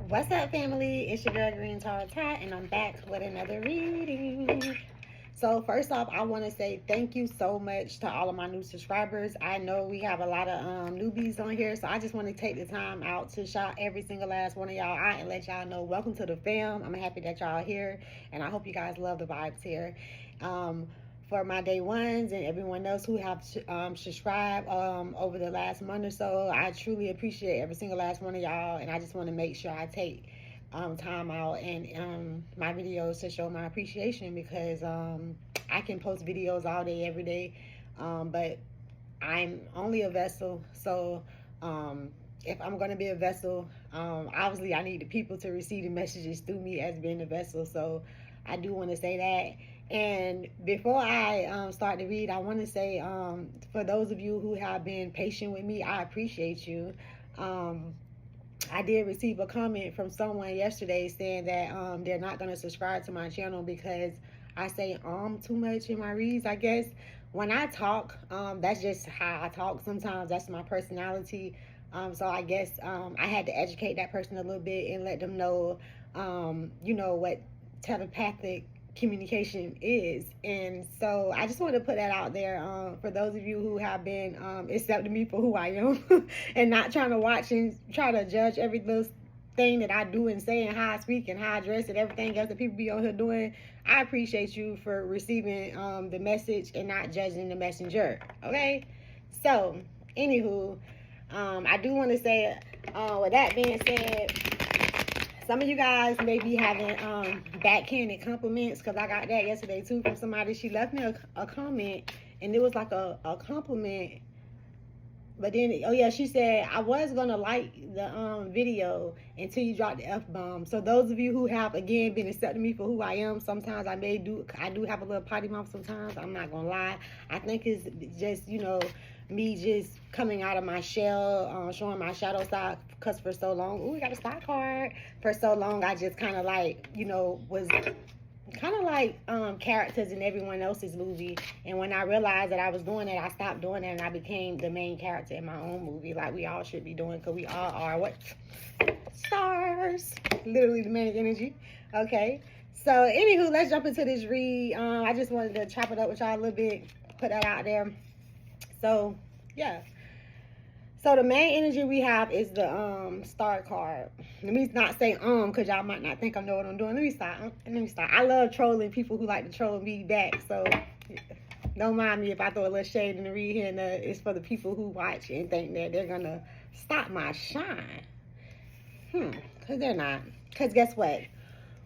What's up, family? It's your girl Green Tarot Tot, and I'm back with another reading. So, first off, I want to say thank you so much to all of my new subscribers. I know we have a lot of newbies on here, so I just want to take the time out to shout every single last one of y'all out and let y'all know welcome to the fam. I'm happy that y'all are here, and I hope you guys love the vibes here. For my day ones and everyone else who have subscribed over the last month or so, I truly appreciate every single last one of y'all, and I just want to make sure I take time out and my videos to show my appreciation, because I can post videos all day every day, but I'm only a vessel. So if I'm going to be a vessel, obviously I need the people to receive the messages through me as being a vessel. So I do want to say that. And before I start to read, I want to say, for those of you who have been patient with me, I appreciate you. I did receive a comment from someone yesterday saying that they're not going to subscribe to my channel because I say too much in my reads. I guess when I talk, that's just how I talk. Sometimes that's my personality. So I guess I had to educate that person a little bit and let them know, what telepathic communication is. And so I just want to put that out there for those of you who have been accepting me for who I am and not trying to watch and try to judge every little thing that I do and say and how I speak and how I dress and everything else that people be on here doing. I appreciate you for receiving the message and not judging the messenger. Okay, so anywho, I do want to say, with that being said, some of you guys may be having backhanded compliments, because I got that yesterday too from somebody. She left me a comment, and it was like a compliment. But then, oh yeah, she said, I was going to like the video until you dropped the F-bomb. So those of you who have, again, been accepting me for who I am, sometimes I do have a little potty mouth sometimes. I'm not going to lie. I think it's just, me just coming out of my shell, showing my shadow side, because for so long, we got a stock card. For so long, I just kind of like, was kind of like characters in everyone else's movie. And when I realized that I was doing that, I stopped doing that, and I became the main character in my own movie, like we all should be doing, because we all are what? Stars. Literally the main energy. Okay. So, anywho, let's jump into this read. I just wanted to chop it up with y'all a little bit, put that out there. So, yeah. So the main energy we have is the star card. Let me not say because y'all might not think I know what I'm doing. Let me start. I love trolling people who like to troll me back. So don't mind me if I throw a little shade in the read here, and it's for the people who watch and think that they're gonna stop my shine. Because they're not. Because guess what?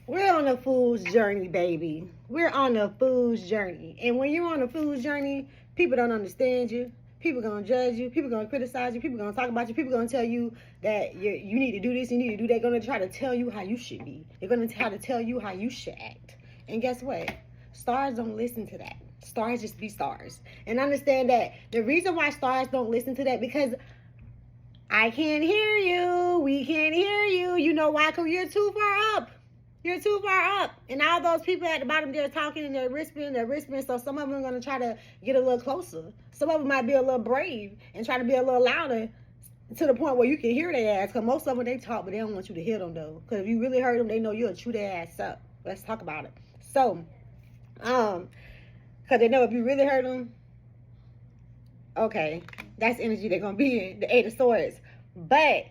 We're on a fool's journey, baby. We're on a fool's journey. And when you're on a fool's journey, people don't understand you. People going to judge you. People going to criticize you. People going to talk about you. People going to tell you that you need to do this, you need to do that. They're going to try to tell you how you should be. They're going to try to tell you how you should act. And guess what? Stars don't listen to that. Stars just be stars. And understand that the reason why stars don't listen to that, because I can't hear you. We can't hear you. You know why? Because you're too far up. You're too far up. And all those people at the bottom, they're talking and they're whispering. So some of them are going to try to get a little closer. Some of them might be a little brave and try to be a little louder to the point where you can hear their ass. Because most of them, they talk, but they don't want you to hear them, though. Because if you really heard them, they know you'll chew their ass up. Let's talk about it. So, because they know if you really heard them, okay, that's energy they're going to be in, the Eight of Swords. But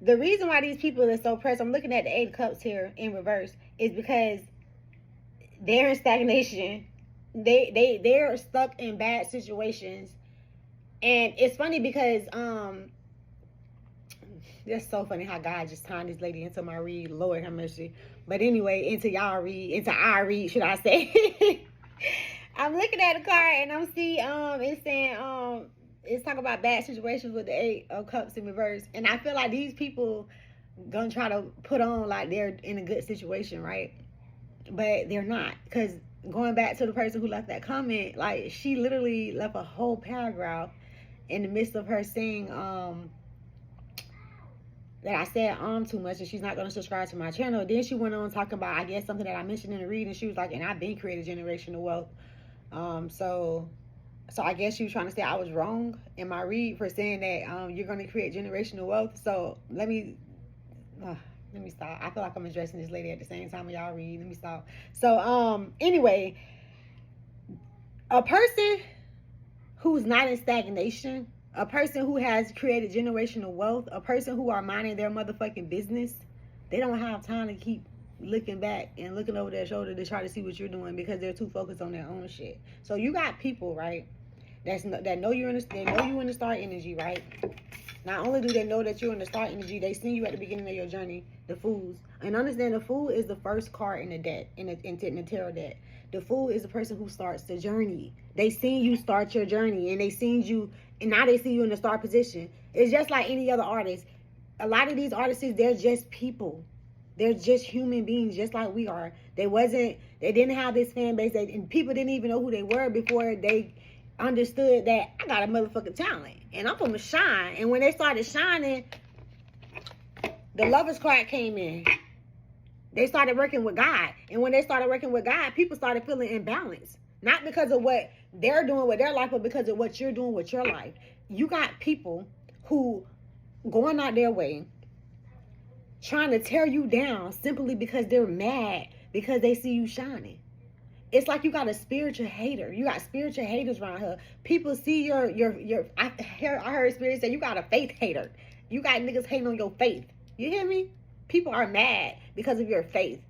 the reason why these people are so pressed, I'm looking at the Eight of Cups here in reverse, is because they're in stagnation. They're stuck in bad situations. And it's funny because it's so funny how God just turned this lady into my read. Lord have mercy. But anyway, into our read, should I say. I'm looking at the card and I'm see it's saying it's talking about bad situations with the Eight of Cups in reverse. And I feel like these people gonna try to put on like they're in a good situation, right? But they're not. Because going back to the person who left that comment, like she literally left a whole paragraph in the midst of her saying that I said too much and she's not going to subscribe to my channel. Then she went on talking about, I guess, something that I mentioned in the reading. She was like, and I've been creating generational wealth. So I guess she was trying to say I was wrong in my read for saying that you're going to create generational wealth. So let me let me stop. I feel like I'm addressing this lady at the same time y'all read. Let me stop. So, anyway, a person who's not in stagnation, a person who has created generational wealth, a person who are minding their motherfucking business, they don't have time to keep looking back and looking over their shoulder to try to see what you're doing because they're too focused on their own shit. So you got people, right, that know you're in the, they know you in the star energy, right? Not only do they know that you're in the star energy, they see you at the beginning of your journey, the Fools. And understand the Fool is the first card in the deck, in the tarot deck. The Fool is the person who starts the journey. They seen you start your journey, and they seen you, and now they see you in the star position. It's just like any other artist. A lot of these artists, they're just people. They're just human beings, just like we are. They didn't have this fan base, and people didn't even know who they were before they understood that I got a motherfucking talent and I'm gonna shine. And when they started shining, the Lovers card came in. They started working with God, and when they started working with God, people started feeling imbalanced, not because of what they're doing with their life, but because of what you're doing with your life. You got people who going out their way trying to tear you down simply because they're mad because they see you shining. It's like you got a spiritual hater. You got spiritual haters around here. People see your I heard Spirit say you got a faith hater. You got niggas hating on your faith. You hear me? People are mad because of your faith.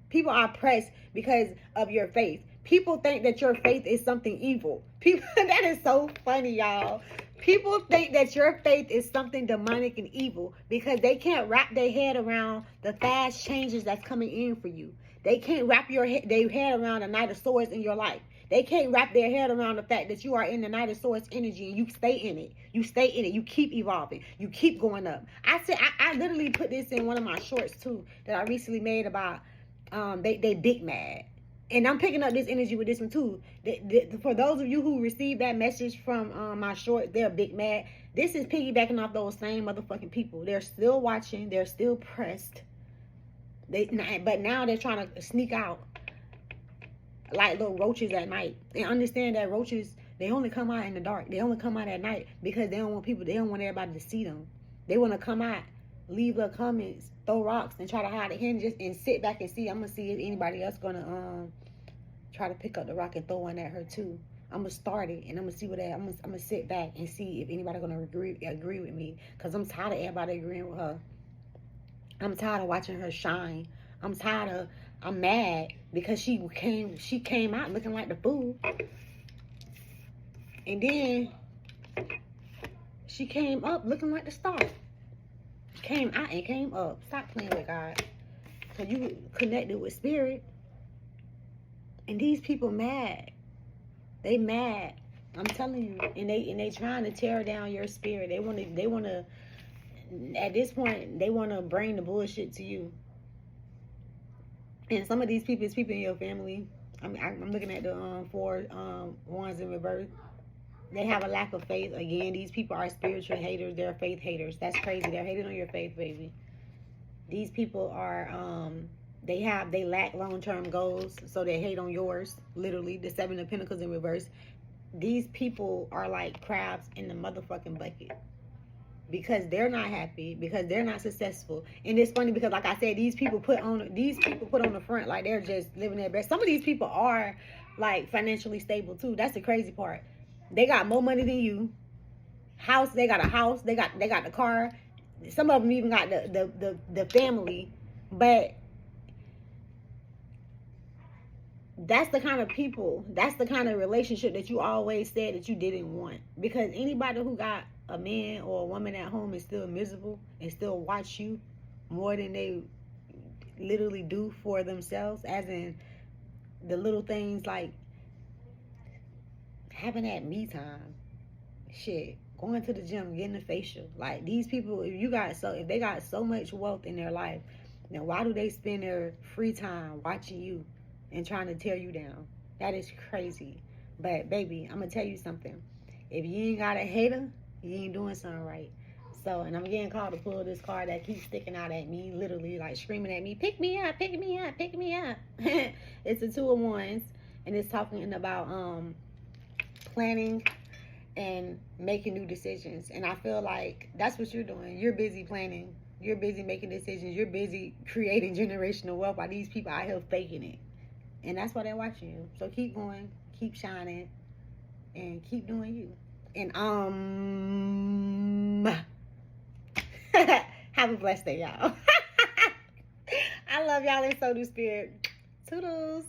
People are pressed because of your faith. People think that your faith is something evil. People, that is so funny, y'all. People think that your faith is something demonic and evil because they can't wrap their head around the fast changes that's coming in for you. They can't wrap their head around the Knight of Swords in your life. They can't wrap their head around the fact that you are in the Knight of Swords energy and you stay in it. You stay in it. You keep evolving. You keep going up. I literally put this in one of my shorts too that I recently made about they big mad. And I'm picking up this energy with this one too. For those of you who received that message from my short, they're big mad. This is piggybacking off those same motherfucking people. They're still watching. They're still pressed. But now they're trying to sneak out like little roaches at night. And understand that roaches, they only come out in the dark. They only come out at night because they don't want everybody to see them. They want to come out, leave their comments, throw rocks, and try to hide it and just sit back and see. I'm gonna see if anybody else gonna try to pick up the rock and throw one at her too. I'm gonna start it and I'm gonna see what I'm gonna sit back and see if anybody gonna agree with me, because I'm tired of everybody agreeing with her. I'm tired of watching her shine. I'm mad because she came out looking like the Fool. And then she came up looking like the star. Came out and came up. Stop playing with God. So you connected with Spirit. And these people mad. They mad. I'm telling you. And they trying to tear down your spirit. They wanna at this point, they want to bring the bullshit to you. And some of these people is people in your family. I'm looking at the 4 wands in reverse. They have a lack of faith. Again, these people are spiritual haters. They're faith haters. That's crazy. They're hating on your faith, baby. These people are, they lack long-term goals, so they hate on yours. Literally, the 7 of Pentacles in reverse. These people are like crabs in the motherfucking bucket. Because they're not happy, because they're not successful. And it's funny because, like I said, these people put on the front like they're just living their best. Some of these people are like financially stable too. That's the crazy part. They got more money than you. They got a house. They got the car. Some of them even got the family. But that's the kind of people, that's the kind of relationship that you always said that you didn't want. Because anybody who got a man or a woman at home is still miserable and still watch you more than they literally do for themselves, as in the little things like having that me time, shit, going to the gym, getting a facial. Like, these people, if they got so much wealth in their life, then why do they spend their free time watching you and trying to tear you down? That is crazy. But baby, I'm gonna tell you something. If you ain't got a hater, you ain't doing something right. So, and I'm getting called to pull this card that keeps sticking out at me, literally like screaming at me, pick me up, pick me up, pick me up. It's the 2 of Wands, and it's talking about planning and making new decisions. And I feel like that's what you're doing. You're busy planning You're busy making decisions. You're busy creating generational wealth while these people out here faking it. And that's why they're watching you. So keep going, keep shining, and keep doing you. And have a blessed day, y'all. I love y'all in so do spirit. Toodles.